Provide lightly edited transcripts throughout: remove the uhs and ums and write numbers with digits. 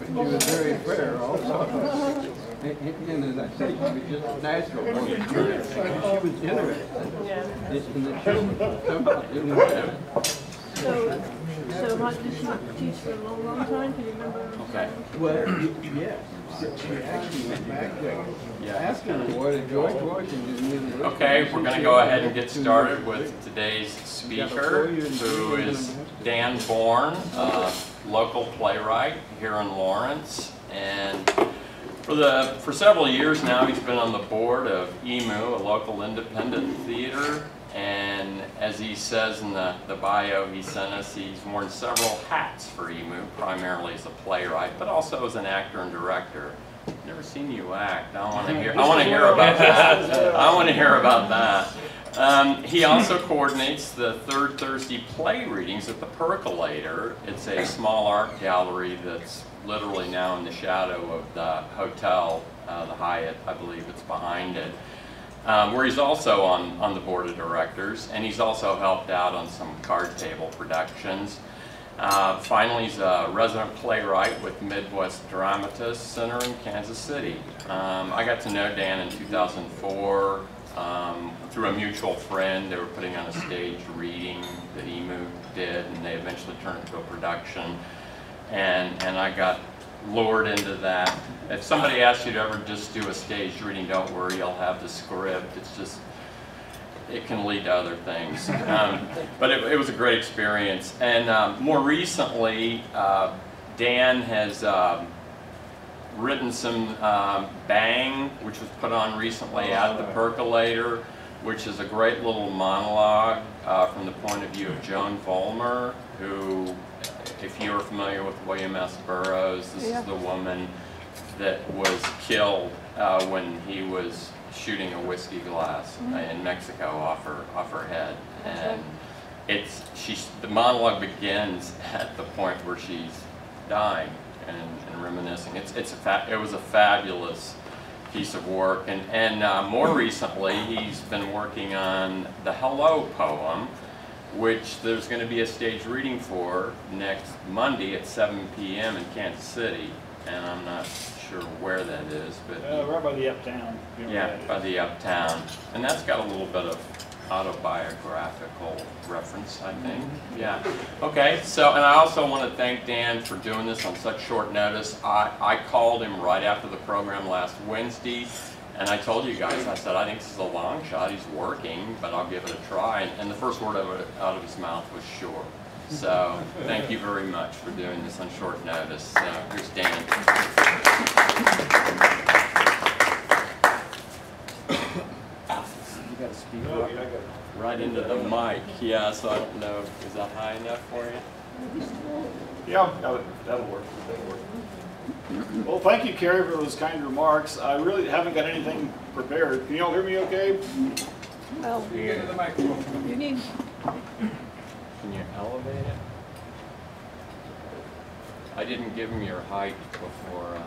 but she was very fair also. And as I say, she was just a natural woman. She was interested in the children. Somehow didn't have. So what did she teach for a long, long time? Can you remember? Okay. Well, yes. She actually went back there. After the war, George Washington University. Okay, we're going to go ahead and get started with today's speaker, who is Dan Bourne, local playwright here in Lawrence. And for several years now, he's been on the board of EMU, a local independent theater. And as he says in the bio he sent us, he's worn several hats for EMU, primarily as a playwright, but also as an actor and director. I've never seen you act. I want to hear about that. I want to hear about that. He also coordinates the third Thursday play readings at the Percolator. It's a small art gallery that's literally now in the shadow of the hotel, the Hyatt, I believe it's behind it. Where he's also on the board of directors, and he's also helped out on some card table productions. Finally, he's a resident playwright with Midwest Dramatists Center in Kansas City. I got to know Dan in 2004 through a mutual friend. They were putting on a stage reading that EMU did, and they eventually turned it into a production. And I got lured into that. If somebody asks you to ever just do a stage reading, don't worry, you'll have the script. It's just, it can lead to other things. But it was a great experience. And more recently, Dan has written some Bang, which was put on recently at the Percolator, which is a great little monologue from the point of view of Joan Vollmer, who, if you're familiar with William S. Burroughs, this is the woman that was killed when he was shooting a whiskey glass in Mexico off her head. And the monologue begins at the point where she's dying and reminiscing. It was a fabulous piece of work. And more recently, he's been working on the Hello poem, which there's going to be a stage reading for next Monday at 7 p.m. in Kansas City, and I'm not sure where that is, but right by the Uptown. Yeah, by the Uptown, and that's got a little bit of autobiographical reference, I think. Yeah. Okay. So, and I also want to thank Dan for doing this on such short notice. I called him right after the program last Wednesday. And I told you guys, I said, I think this is a long shot. He's working, but I'll give it a try. And the first word out of his mouth was sure. So thank you very much for doing this on short notice. Here's Dan. You got to speak right into the mic. Yeah, so I don't know. Is that high enough for you? Yeah, that'll work. Well, thank you, Carrie, for those kind remarks. I really haven't got anything prepared. Can you all hear me okay? Well, You get to the microphone. you need. Can you elevate it? I didn't give him your height before.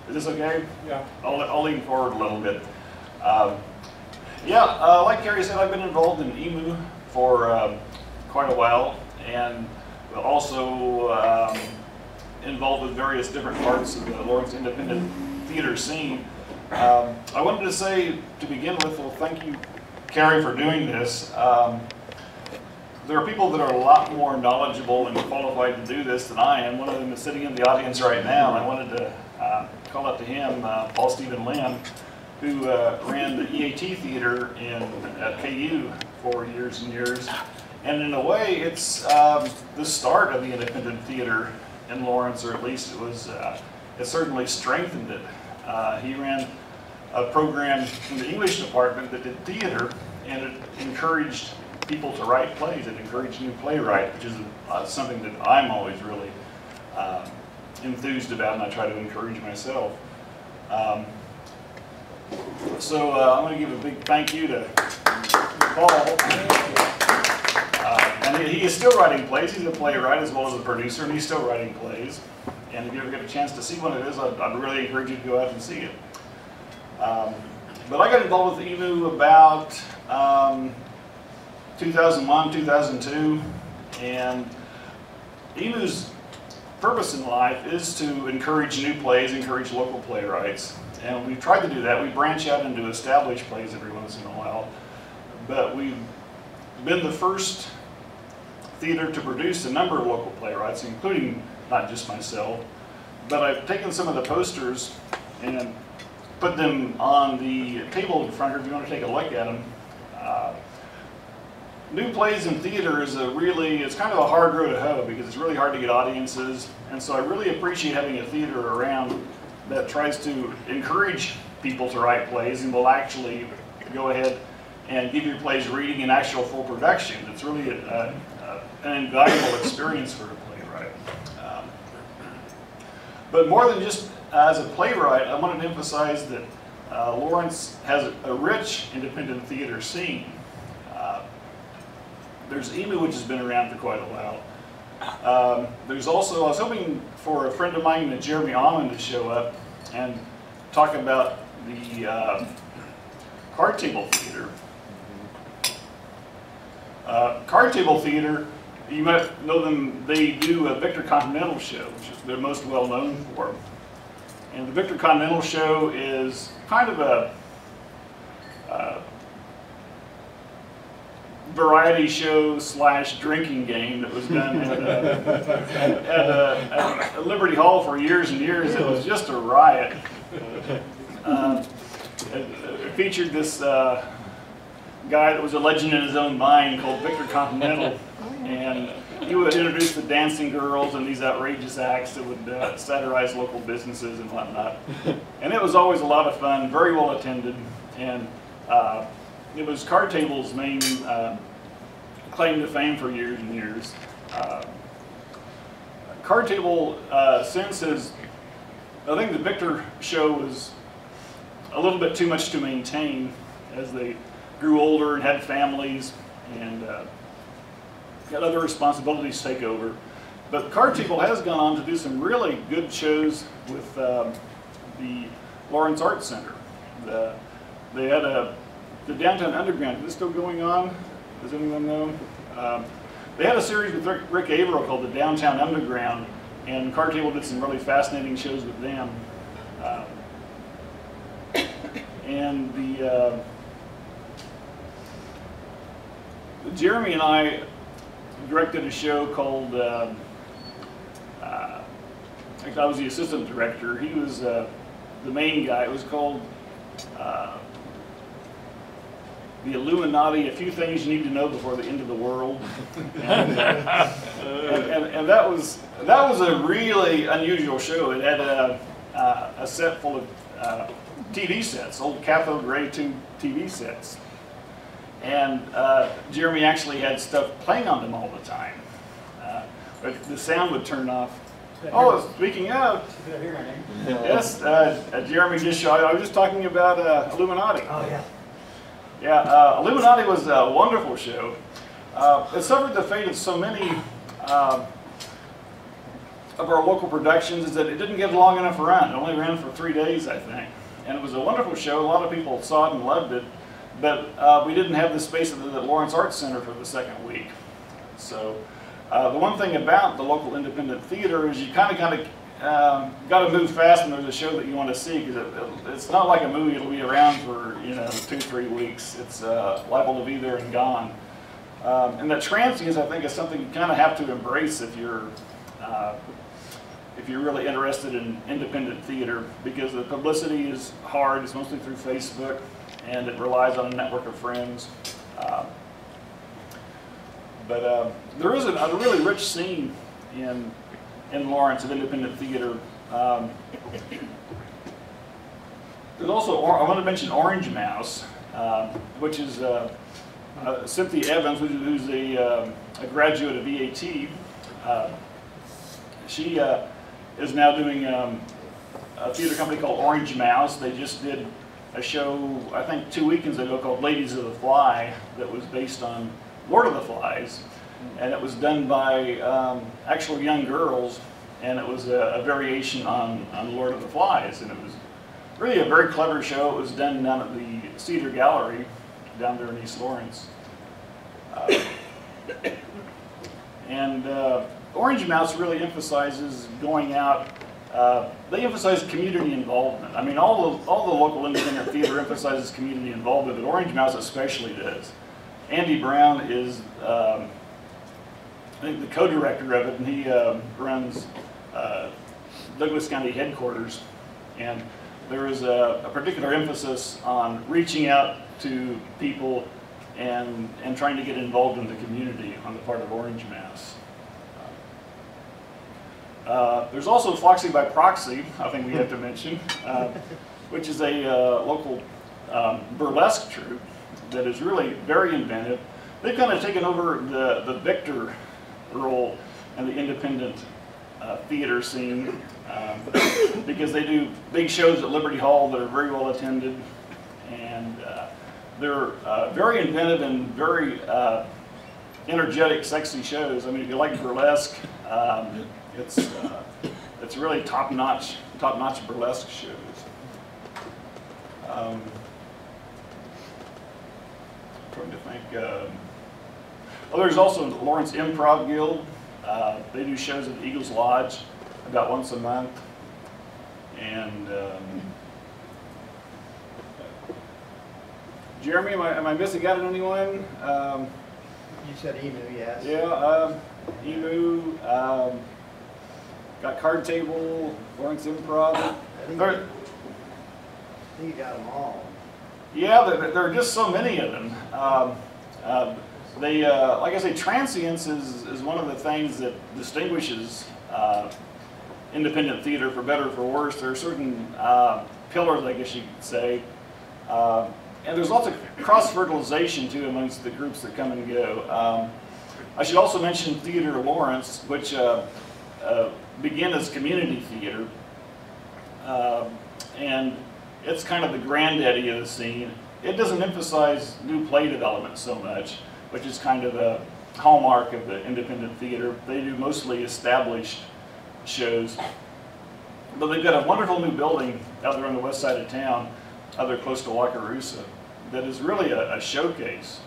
Is this okay? Yeah. I'll lean forward a little bit. Like Carrie said, I've been involved in EMU for quite a while, and also involved with various different parts of the Lawrence Independent Theater scene. I wanted to say, to begin with, well, thank you, Carrie, for doing this. There are people that are a lot more knowledgeable and qualified to do this than I am. One of them is sitting in the audience right now, and I wanted to call out to him, Paul Stephen Lamb, who ran the EAT Theater at KU for years and years. And in a way, it's the start of the independent theater in Lawrence, or at least it certainly strengthened it. He ran a program in the English department that did theater, and it encouraged people to write plays. It encouraged new playwright, which is something that I'm always really enthused about, and I try to encourage myself. So I'm going to give a big thank you to Paul. And he is still writing plays. He's a playwright as well as a producer, and he's still writing plays. And if you ever get a chance to see one of his, I'd really encourage you to go out and see it. But I got involved with EMU about 2001, 2002, and EMU's purpose in life is to encourage new plays, encourage local playwrights. And we've tried to do that. We branch out into established plays every once in a while. But we've been the first theater to produce a number of local playwrights, including not just myself. But I've taken some of the posters and put them on the table in front here if you want to take a look at them. New plays in theater is it's kind of a hard road to hoe because it's really hard to get audiences. And so I really appreciate having a theater around that tries to encourage people to write plays and will actually go ahead and give your plays reading in actual full production. It's really an invaluable experience for a playwright. But more than just as a playwright, I wanted to emphasize that Lawrence has a rich independent theater scene. There's EMU, which has been around for quite a while. There's also, I was hoping for a friend of mine, Jeremy Almond, to show up and talk about the card table theater. Card table theater, you might know them, they do a Victor Continental show, which is they're most well known for. And the Victor Continental show is kind of a variety show / drinking game that was done at Liberty Hall for years and years. It was just a riot. It featured this guy that was a legend in his own mind called Victor Continental, and he would introduce the dancing girls and these outrageous acts that would satirize local businesses and whatnot. And it was always a lot of fun, very well attended, and it was Card Table's main claim to fame for years and years. Card Table, since his, I think the Victor show was a little bit too much to maintain as they grew older and had families and got other responsibilities take over. But Card Table has gone on to do some really good shows with the Lawrence Arts Center. They had the Downtown Underground. Is this still going on? Does anyone know? They had a series with Rick Averill called the Downtown Underground, and Card Table did some really fascinating shows with them. And Jeremy and I directed a show called, I was the assistant director. He was the main guy. It was called The Illuminati, A Few Things You Need to Know Before the End of the World. And that was a really unusual show. It had a set full of TV sets, old cathode ray tube TV sets. And Jeremy actually had stuff playing on them all the time. But the sound would turn off. Oh, speaking of, yes, Jeremy just showed, I was just talking about Illuminati. Oh, yeah. Yeah, Illuminati was a wonderful show. It suffered the fate of so many of our local productions is that it didn't get a long enough run. It only ran for 3 days, I think. And it was a wonderful show. A lot of people saw it and loved it. But we didn't have the space at the Lawrence Arts Center for the second week. So the one thing about the local independent theater is you kind of got to move fast when there's a show that you want to see, because it's not like a movie. It'll be around for 2-3 weeks. It's liable to be there and gone. And that transience, I think, is something you kind of have to embrace if you're really interested in independent theater, because the publicity is hard. It's mostly through Facebook, and it relies on a network of friends. But there is a really rich scene in Lawrence of independent theater. There's also, I want to mention Orange Mouse, which is Cynthia Evans, who's a graduate of EAT. She is now doing a theater company called Orange Mouse. They just did a show, I think 2 weekends ago, called Ladies of the Fly, that was based on Lord of the Flies. And it was done by actual young girls, and it was a variation on Lord of the Flies. And it was really a very clever show. It was done down at the Cedar Gallery down there in East Lawrence. And Orange Mouse really emphasizes going out. They emphasize community involvement. I mean, all the local independent theater emphasizes community involvement, but Orange Mouse especially does. Andy Brown is, I think, the co-director of it, and he runs Douglas County headquarters. And there is a particular emphasis on reaching out to people and trying to get involved in the community on the part of Orange Mouse. There's also Foxy by Proxy, I think we have to mention, which is a local burlesque troupe that is really very inventive. They've kind of taken over the Victor role in the independent theater scene because they do big shows at Liberty Hall that are very well attended, and they're very inventive and very energetic, sexy shows. I mean, if you like burlesque, it's really top-notch burlesque shows. Trying to think. Oh, there's also the Lawrence Improv Guild. They do shows at the Eagles Lodge about once a month, and Jeremy, am I missing out on anyone? You said Emu, yes. Yeah, Emu. Got Card Table, Lawrence Improv. I think you got them all. Yeah, there are just so many of them. Like I say, transience is one of the things that distinguishes independent theater, for better or for worse. There are certain pillars, I guess you could say. And there's lots of cross-fertilization, too, amongst the groups that come and go. I should also mention Theater Lawrence, which began as community theater. And it's kind of the granddaddy of the scene. It doesn't emphasize new play development so much, which is kind of a hallmark of the independent theater. They do mostly established shows. But they've got a wonderful new building out there on the west side of town, out there close to Wakarusa, that is really a showcase.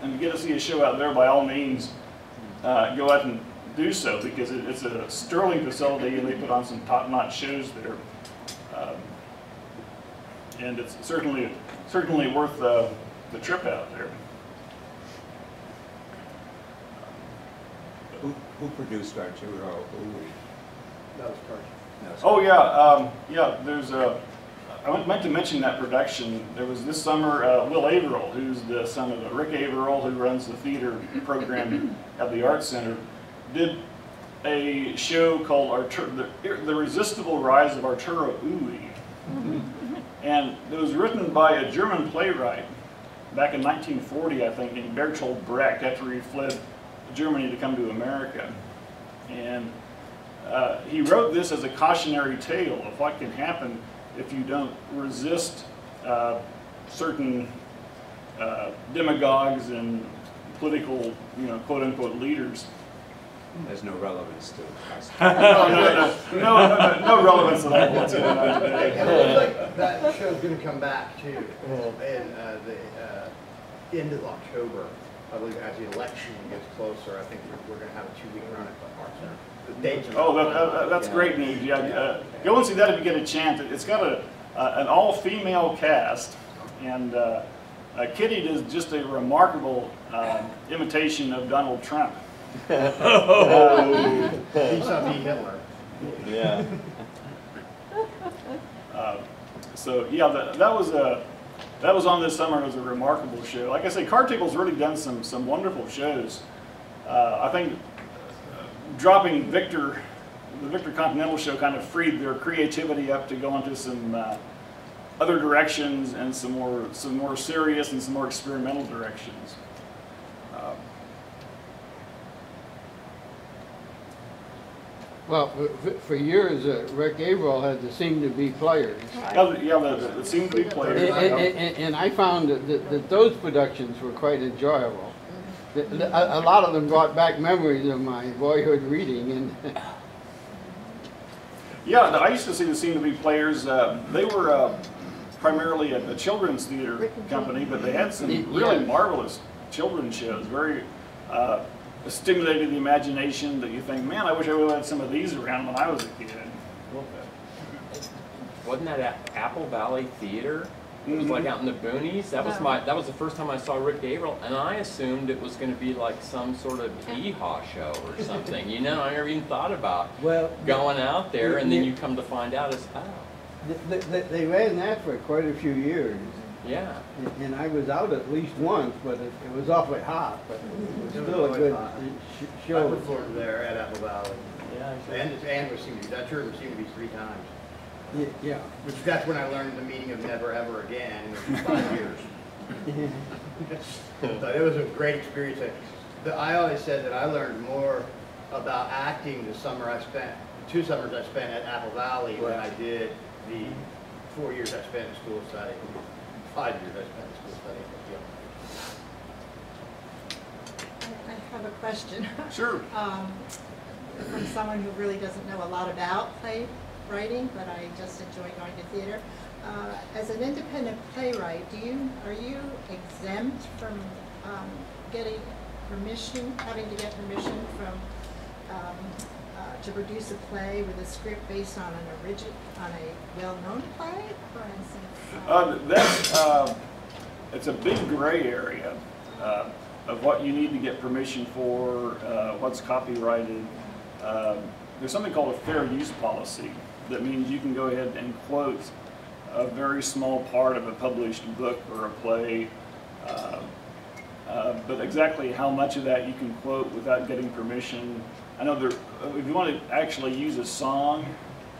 And to get to see a show out there, by all means, go out and do so, because it's a sterling facility and they put on some top-notch shows there. And it's certainly worth the trip out there. Who produced our tour? That was Carter. Oh yeah, yeah. There's I meant to mention that production. There was this summer Will Averill, who's the son of Rick Averill, who runs the theater program at the Arts Center, did a show called The Resistible Rise of Arturo Ui. And it was written by a German playwright back in 1940, I think, named Bertolt Brecht, after he fled Germany to come to America. And he wrote this as a cautionary tale of what can happen if you don't resist certain demagogues and political, quote-unquote leaders. There's no relevance to us. No relevance to that what's going on today. And it looks like that show's going to come back too in the end of October. I believe as the election gets closer, I think we're going to have a 2-week run at the Arts Center. The dates are that's great news. Yeah, go and see that if you get a chance. It's got an all-female cast, and Kitty does just a remarkable imitation of Donald Trump. He's on Hitler. Yeah. So yeah, that was on this summer. It was a remarkable show. Like I say, Card Table's really done some wonderful shows. I think dropping the Victor Continental show kind of freed their creativity up to go into some other directions and some more serious and some more experimental directions. Well, for years, Rick Averill had the Seem to Be Players. Yeah, the Seem to Be Players. And I found that those productions were quite enjoyable. A lot of them brought back memories of my boyhood reading. And yeah, I used to see the Seem to Be Players. They were primarily a children's theater company, but they had some really marvelous children's shows. Very stimulated the imagination that you think, man, I wish I would have had some of these around when I was a kid. Wasn't that at Apple Valley Theater? It was like out in the boonies. That was the first time I saw Rick Gabriel, and I assumed it was going to be like some sort of hee-haw show or something. You know, I never even thought about going out there, and then you come to find out it's They ran that for quite a few years. Yeah. And I was out at least once, but it was awfully hot, but it was still a good show. I performed there at Apple Valley. Yeah. And was seemed to be, that tour seemed to be 3 times. Yeah. Which that's when I learned the meaning of never ever again, which was 5 years. But it was a great experience. I always said that I learned more about acting the summer I spent, 2 summers I spent at Apple Valley than I did the 4 years I spent in school studying. 5 years I spent in school studying. I have a question. Sure. From someone who really doesn't know a lot about playwriting, but I just enjoy going to theater. As an independent playwright, are you exempt from getting permission, having to get permission from to produce a play with a script based on a well-known play, for instance? It's a big gray area of what you need to get permission for, what's copyrighted. There's something called a fair use policy that means you can go ahead and quote a very small part of a published book or a play, but exactly how much of that you can quote without getting permission. I know if you want to actually use a song,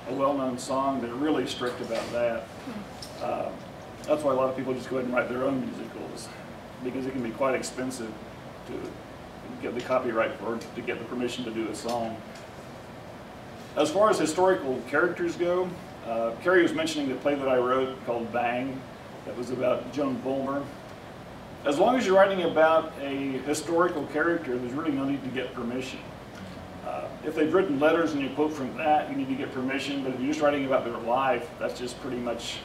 a well-known song, they're really strict about that. That's why a lot of people just go ahead and write their own musicals, because it can be quite expensive to get the copyright for, to get the permission to do a song. As far as historical characters go, Carrie was mentioning the play that I wrote called Bang, that was about Joan Bulmer. As long as you're writing about a historical character, there's really no need to get permission. If they've written letters and you quote from that, you need to get permission, but if you're just writing about their life, that's just pretty much,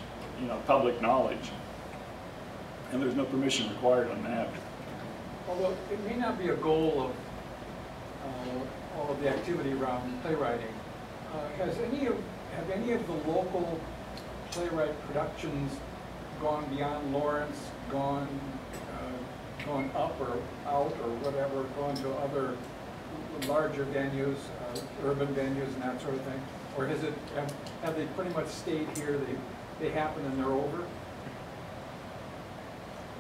public knowledge. And there's no permission required on that. Although it may not be a goal of all of the activity around playwriting, have any of the local playwright productions gone beyond Lawrence, gone up or out or whatever, gone to other larger venues, urban venues and that sort of thing? Or have they pretty much stayed here, they happen and they're over?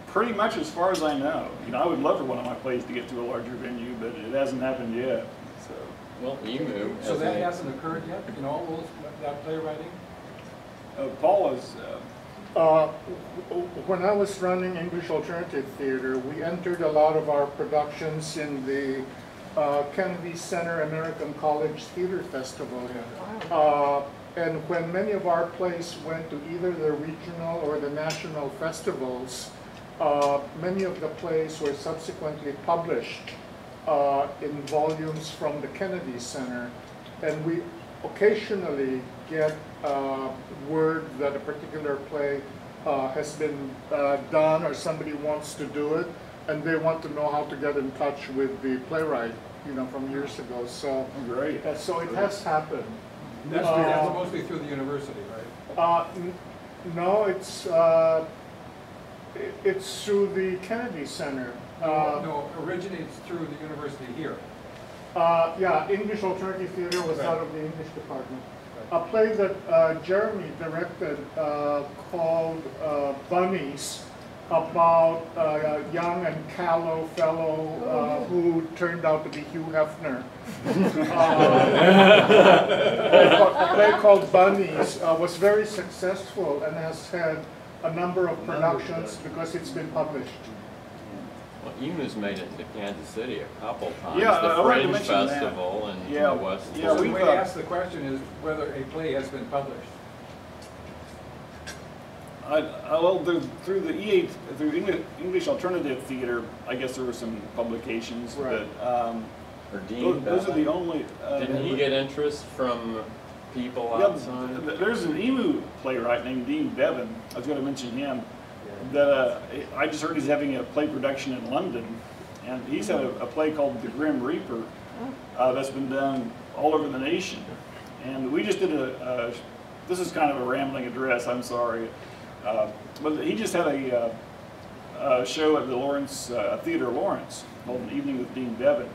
Pretty much as far as I know. I would love for one of my plays to get to a larger venue, but it hasn't happened yet. So. Well, EMU. So that hasn't occurred yet, that playwriting? Paul is... when I was running English Alternative Theater, we entered a lot of our productions in the Kennedy Center American College Theater Festival. And when many of our plays went to either the regional or the national festivals, many of the plays were subsequently published in volumes from the Kennedy Center. And we occasionally get word that a particular play has been done or somebody wants to do it, and they want to know how to get in touch with the playwright, from years ago. So great. So it has happened. That's mostly through the university, right? No, it's through the Kennedy Center. No, originates through the university here. Yeah, English Alternative Theater was out of the English department. A play that Jeremy directed called Bunnies, about a young and callow fellow who turned out to be Hugh Hefner. A play called Bunnies was very successful and has had a number of productions because it's been published. Well, EMU's made it to Kansas City a couple times. Yeah, the I wanted to Fringe mention that. Festival and Yeah, the West. yeah, So we the way to ask the question is whether a play has been published. Well, through the through English Alternative Theater, I guess there were some publications, right. But Or Dean those are the only. Didn't he get interest from people outside? There's an EMU playwright named Dean Bevan. I was going to mention him. That I just heard he's having a play production in London, and he's had a play called The Grim Reaper that's been done all over the nation. And we just did this is kind of a rambling address, I'm sorry, but he just had a show at the Lawrence Theater Lawrence called An Evening with Dean Devon,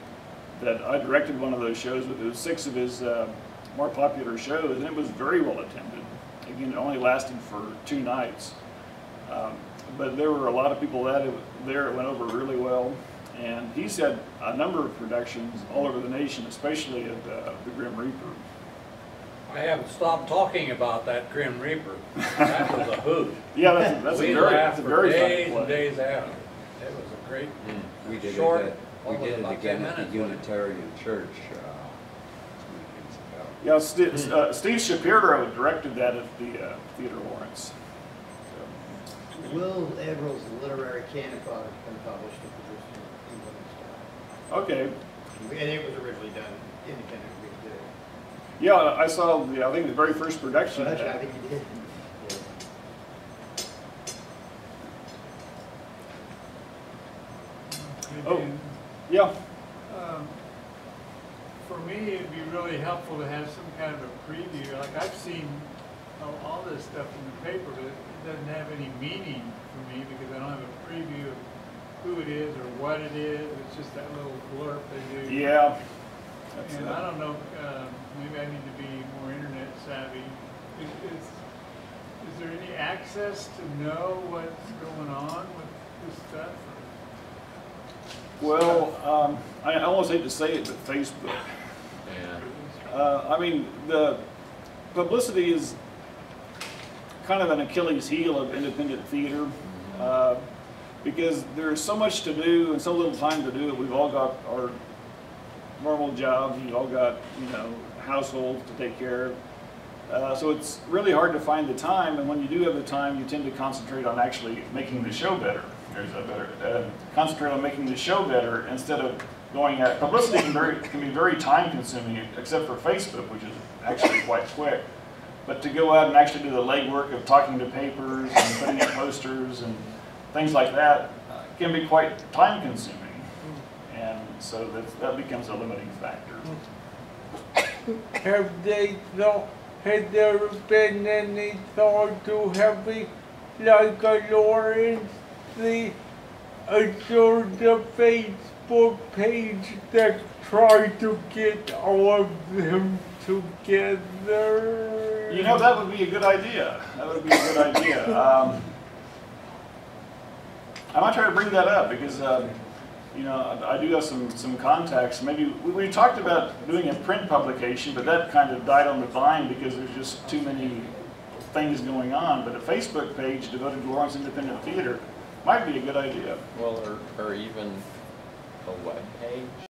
that I directed one of those shows, but it was 6 of his more popular shows, and it was very well attended. Again, it only lasted for 2 nights. But there were a lot of people there. It went over really well. And he's had a number of productions all over the nation, especially at the Grim Reaper. I haven't stopped talking about that Grim Reaper. That was a hoot. Yeah, that's we a very, laughed that's a very for fun days play. and days out. It was a great We did short. it, we did it again at the Unitarian Church 2 weekends ago. Yeah, Steve Shapiro directed that at the Theater Lawrence. Will Everill's literary canon product has been published and produced in England. Okay. And it was originally done independently. Yeah, I saw I think the very first production. Well, I think you did. Oh, yeah. For me, it'd be really helpful to have some kind of a preview. Like I've seen all this stuff in the paper, but it doesn't have any meaning for me because I don't have a preview of who it is or what it is. It's just that little blurb they do. Yeah. And I don't know, maybe I need to be more internet savvy. Is there any access to know what's going on with this stuff? Well, I almost hate to say it, but Facebook. Yeah. I mean, the publicity is kind of an Achilles heel of independent theater because there's so much to do and so little time to do it. We've all got our normal jobs, you've all got, households to take care of. So it's really hard to find the time, and when you do have the time, you tend to concentrate on actually making the show better. Concentrate on making the show better instead of going at publicity can be very time consuming, except for Facebook, which is actually quite quick. But to go out and actually do the legwork of talking to papers and putting up posters and things like that can be quite time consuming. And so that becomes a limiting factor. Has there been any thought to having like a Lawrence sort of Facebook page that try to get all of them together? That would be a good idea. That would be a good idea. I might try to bring that up because I do have some contacts. Maybe we talked about doing a print publication, but that kind of died on the vine because there's just too many things going on. But a Facebook page devoted to Lawrence Independent Theater might be a good idea. Well, or even a web page.